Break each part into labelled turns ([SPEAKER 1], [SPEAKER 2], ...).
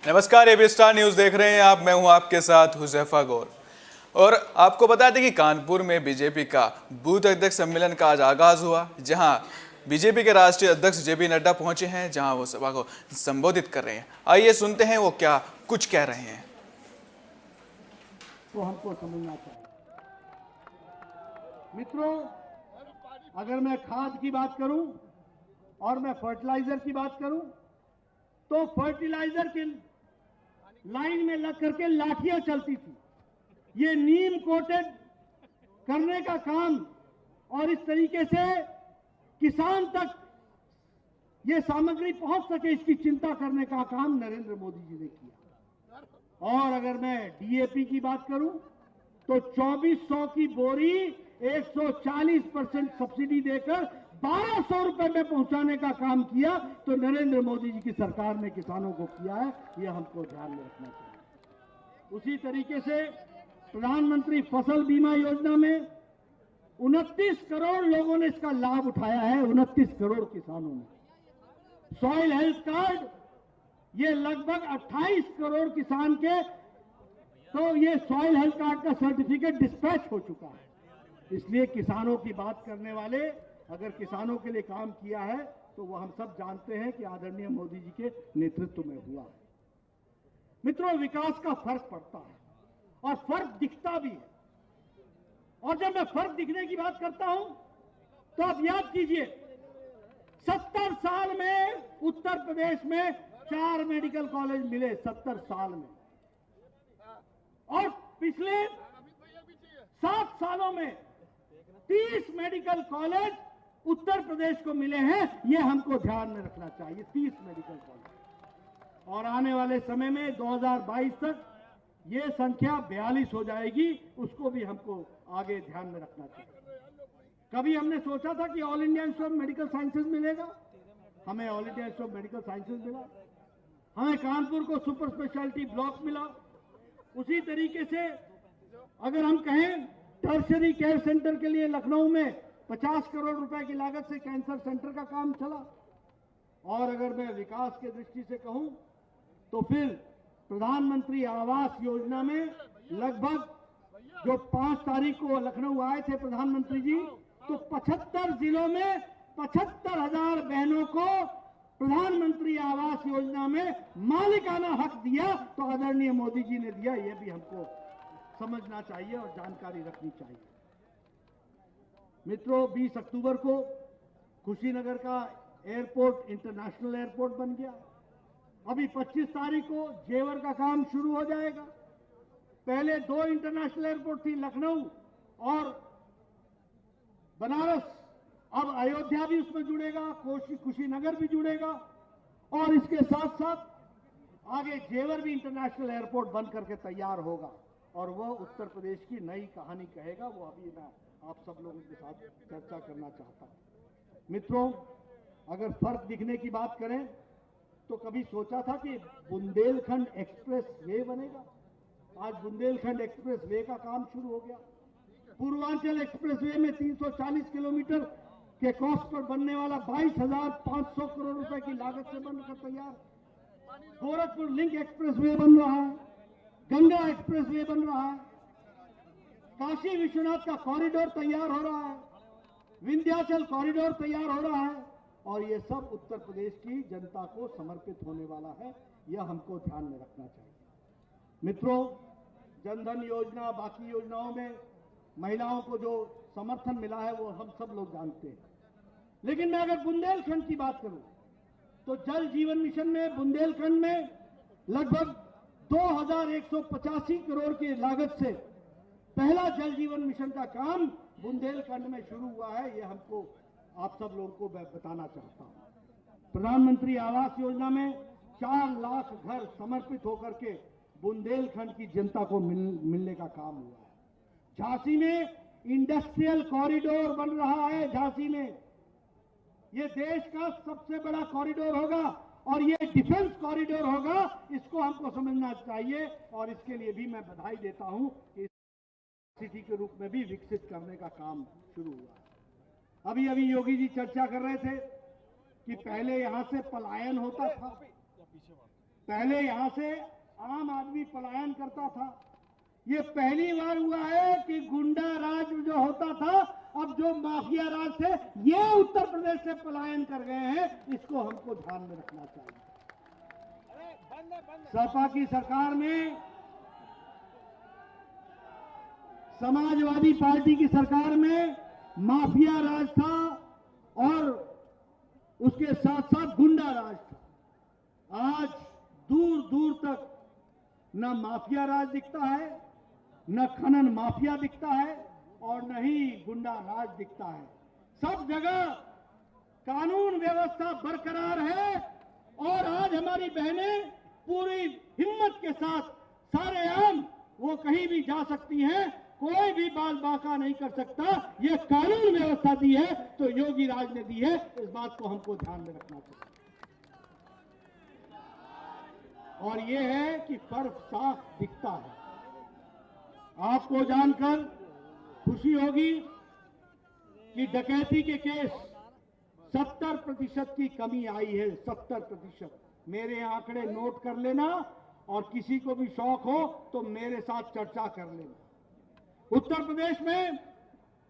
[SPEAKER 1] नमस्कार, AB star news देख रहे हैं आप। मैं हूं आपके साथ हुजैफा गौर। और आपको बता दें कि कानपुर में बीजेपी का बूथ अध्यक्ष सम्मेलन का आज आगाज हुआ, जहां बीजेपी के राष्ट्रीय अध्यक्ष जेपी नड्डा पहुंचे हैं, जहां वो सभा को संबोधित कर रहे हैं। आइए सुनते हैं वो क्या कुछ कह रहे हैं।
[SPEAKER 2] तो हमको समझना चाहिए मित्रों, अगर मैं खाद की बात करूं और मैं फर्टिलाइजर की बात करूं, तो फर्टिलाइजर के लाइन में लग करके लाठियां चलती थी। ये नीम कोटेड करने का काम और इस तरीके से किसान तक ये सामग्री पहुंच सके, इसकी चिंता करने का काम नरेंद्र मोदी जी ने किया। और अगर मैं डीएपी की बात करूं तो 2400 की बोरी 140% सब्सिडी देकर 1200 रुपए में पहुंचाने का काम किया। तो नरेंद्र मोदी जी की सरकार ने किसानों को किया है, यह हमको ध्यान में रखना चाहिए। उसी तरीके से प्रधानमंत्री फसल बीमा योजना में 29 करोड़ लोगों ने इसका लाभ उठाया है, 29 करोड़ किसानों ने। सॉइल हेल्थ कार्ड, ये लगभग 28 करोड़ किसान के, तो ये सॉइल हेल्थ कार्ड का सर्टिफिकेट डिस्पैच हो चुका है। इसलिए किसानों की बात करने वाले, अगर किसानों के लिए काम किया है तो वो हम सब जानते हैं कि आदरणीय मोदी जी के नेतृत्व में हुआ है। मित्रों, विकास का फर्क पड़ता है और फर्क दिखता भी है। और जब मैं फर्क दिखने की बात करता हूं तो आप याद कीजिए, 70 साल में उत्तर प्रदेश में 4 मेडिकल कॉलेज मिले, 70 साल में। और पिछले 7 सालों में 30 मेडिकल कॉलेज उत्तर प्रदेश को मिले हैं। यह हमको ध्यान में रखना चाहिए, 30 मेडिकल कॉलेज। और आने वाले समय में 2022 तक यह संख्या 42 हो जाएगी, उसको भी हमको आगे ध्यान में रखना चाहिए। कभी हमने सोचा था कि all India institute of medical sciences मिलेगा, हमें all India institute of medical sciences मिला। हमें कानपुर को सुपर स्पेशलिटी ब्लॉक मिला। उसी तरीके से अगर हम कहें टर्शरी केयर सेंटर के लिए लखनऊ में 50 करोड़ रुपए की लागत से कैंसर सेंटर का काम चला। और अगर मैं विकास की दृष्टि से कहूं तो फिर प्रधानमंत्री आवास योजना में लगभग, जो 5 तारीख को लखनऊ आए थे प्रधानमंत्री जी, तो 75 जिलों में 75,000 बहनों को प्रधानमंत्री आवास योजना में मालिकाना हक दिया। तो आदरणीय मोदी जी ने दिया, यह भी हमको समझना चाहिए और जानकारी रखनी चाहिए। मित्रों, 20 अक्टूबर को कुशीनगर का एयरपोर्ट इंटरनेशनल एयरपोर्ट बन गया। अभी 25 तारीख को जेवर का काम शुरू हो जाएगा। पहले 2 इंटरनेशनल एयरपोर्ट थी, लखनऊ और बनारस। अब अयोध्या भी उसमें जुड़ेगा, कुशीनगर भी जुड़ेगा। और इसके साथ साथ आगे जेवर भी इंटरनेशनल एयरपोर्ट बन करके तैयार होगा और वह उत्तर प्रदेश की नई कहानी कहेगा। वो अभी मैं आप सब लोगों के साथ चर्चा करना चाहता हूं। मित्रों, अगर फर्क दिखने की बात करें तो कभी सोचा था कि बुंदेलखंड एक्सप्रेस वे बनेगा। आज बुंदेलखंड एक्सप्रेस वे का काम शुरू हो गया। पूर्वांचल एक्सप्रेस वे में 340 किलोमीटर के कॉस्ट पर बनने वाला 22,500 करोड़ रुपए की लागत से बनकर तैयार। गोरखपुर लिंक एक्सप्रेस वे बन रहा है, गंगा एक्सप्रेस वे बन रहा है, काशी विश्वनाथ का कॉरिडोर तैयार हो रहा है, विंध्याचल कॉरिडोर तैयार हो रहा है। और ये सब उत्तर प्रदेश की जनता को समर्पित होने वाला है, यह हमको ध्यान में रखना चाहिए। मित्रों, जनधन योजना, बाकी योजनाओं में महिलाओं को जो समर्थन मिला है वो हम सब लोग जानते हैं। लेकिन मैं अगर बुंदेलखंड की बात करूं तो जल जीवन मिशन में बुंदेलखंड में लगभग 2185 करोड़ की लागत से पहला जल जीवन मिशन का काम बुंदेलखंड में शुरू हुआ है। यह हमको, आप सब लोगों को मैं बताना चाहता हूं। प्रधानमंत्री आवास योजना में 4 लाख घर समर्पित होकर के बुंदेलखंड की जनता को मिलने का काम हुआ है। झांसी में इंडस्ट्रियल कॉरिडोर बन रहा है। झांसी में ये देश का सबसे बड़ा कॉरिडोर होगा और ये डिफेंस कॉरिडोर होगा। इसको हमको समझना चाहिए और इसके लिए भी मैं बधाई देता हूं कि सिटी के रूप में भी विकसित करने का काम शुरू हुआ। अभी अभी योगी जी चर्चा कर रहे थे कि पहले यहां से पलायन होता था, पहले यहां से आम आदमी पलायन करता था। ये पहली बार हुआ है कि गुंडा राज जो होता था, अब जो माफिया राज थे, ये उत्तर प्रदेश से पलायन कर गए हैं। इसको हमको ध्यान में रखना चाहिए। सपा की सरकार में, समाजवादी पार्टी की सरकार में माफिया राज था और उसके साथ साथ गुंडा राज था। आज दूर दूर तक न माफिया राज दिखता है, न खनन माफिया दिखता है और न ही गुंडा राज दिखता है। सब जगह कानून व्यवस्था बरकरार है और आज हमारी बहनें पूरी हिम्मत के साथ सारेआम वो कहीं भी जा सकती हैं, कोई भी बाल बांका नहीं कर सकता। ये कानून व्यवस्था दी है तो योगी राज ने दी है, इस बात को हमको ध्यान में रखना चाहिए। और ये है कि फर्क साफ दिखता है। आपको जानकर खुशी होगी कि डकैती के केस 70% की कमी आई है। 70%। मेरे आंकड़े नोट कर लेना और किसी को भी शौक हो तो मेरे साथ चर्चा कर लेना। उत्तर प्रदेश में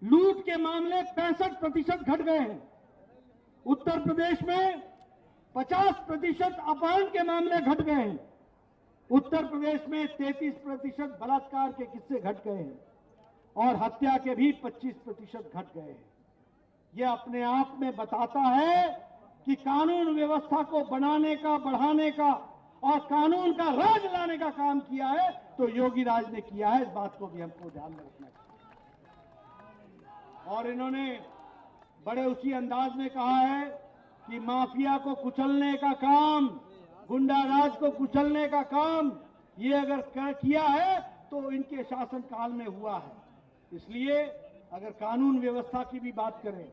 [SPEAKER 2] लूट के मामले 65% घट गए हैं। उत्तर प्रदेश में 50% अपहरण के मामले घट गए हैं। उत्तर प्रदेश में 33% बलात्कार के किस्से घट गए हैं और हत्या के भी 25% घट गए हैं। यह अपने आप में बताता है कि कानून व्यवस्था को बनाने का, बढ़ाने का और कानून का राज लाने का काम किया है तो योगी राज ने किया है। इस बात को भी हमको ध्यान में रखना चाहिए। और इन्होंने बड़े उसी अंदाज में कहा है कि माफिया को कुचलने का काम, गुंडा राज को कुचलने का काम ये अगर किया है तो इनके शासनकाल में हुआ है। इसलिए अगर कानून व्यवस्था की भी बात करें,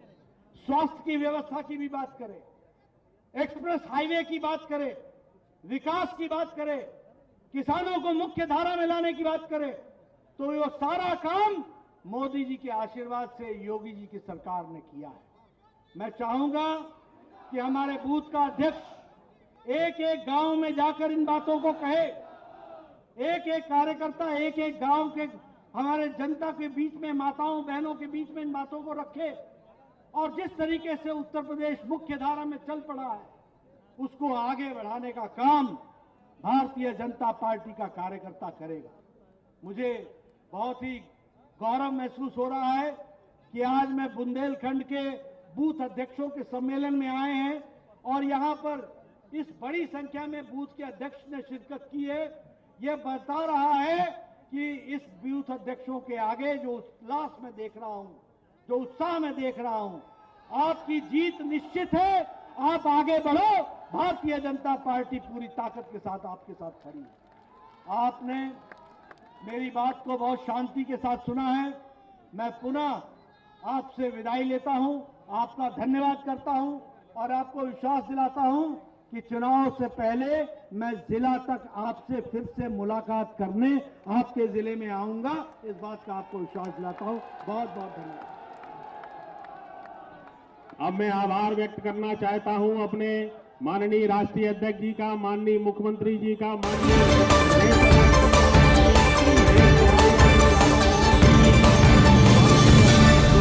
[SPEAKER 2] स्वास्थ्य की व्यवस्था की भी बात करें, एक्सप्रेस हाईवे की बात करें, विकास की बात करें, किसानों को मुख्य धारा में लाने की बात करें, तो ये सारा काम मोदी जी के आशीर्वाद से योगी जी की सरकार ने किया है। मैं चाहूंगा कि हमारे बूथ का अध्यक्ष एक एक गांव में जाकर इन बातों को कहे। एक एक कार्यकर्ता एक एक गांव के हमारे जनता के बीच में, माताओं बहनों के बीच में इन बातों को रखे और जिस तरीके से उत्तर प्रदेश मुख्य धारा में चल पड़ा है उसको आगे बढ़ाने का काम भारतीय जनता पार्टी का कार्यकर्ता करेगा। मुझे बहुत ही गौरव महसूस हो रहा है कि आज मैं बुंदेलखंड के बूथ अध्यक्षों के सम्मेलन में आए हैं और यहां पर इस बड़ी संख्या में बूथ के अध्यक्ष ने शिरकत की है। यह बता रहा है कि इस बूथ अध्यक्षों के आगे जो उल्लास में देख रहा हूं, जो उत्साह में देख रहा हूं, आपकी जीत निश्चित है। आप आगे बढ़ो, भारतीय जनता पार्टी पूरी ताकत के साथ आपके साथ खड़ी है। आपने मेरी बात को बहुत शांति के साथ सुना है। मैं पुनः आपसे विदाई लेता हूं, आपका धन्यवाद करता हूं और आपको विश्वास दिलाता हूं कि चुनाव से पहले मैं जिला तक आपसे फिर से मुलाकात करने आपके जिले में आऊंगा। इस बात का आपको विश्वास दिलाता हूं। बहुत बहुत धन्यवाद।
[SPEAKER 3] अब मैं आभार व्यक्त करना चाहता हूं अपने माननीय राष्ट्रीय अध्यक्ष जी का, माननीय मुख्यमंत्री जी का, माननीय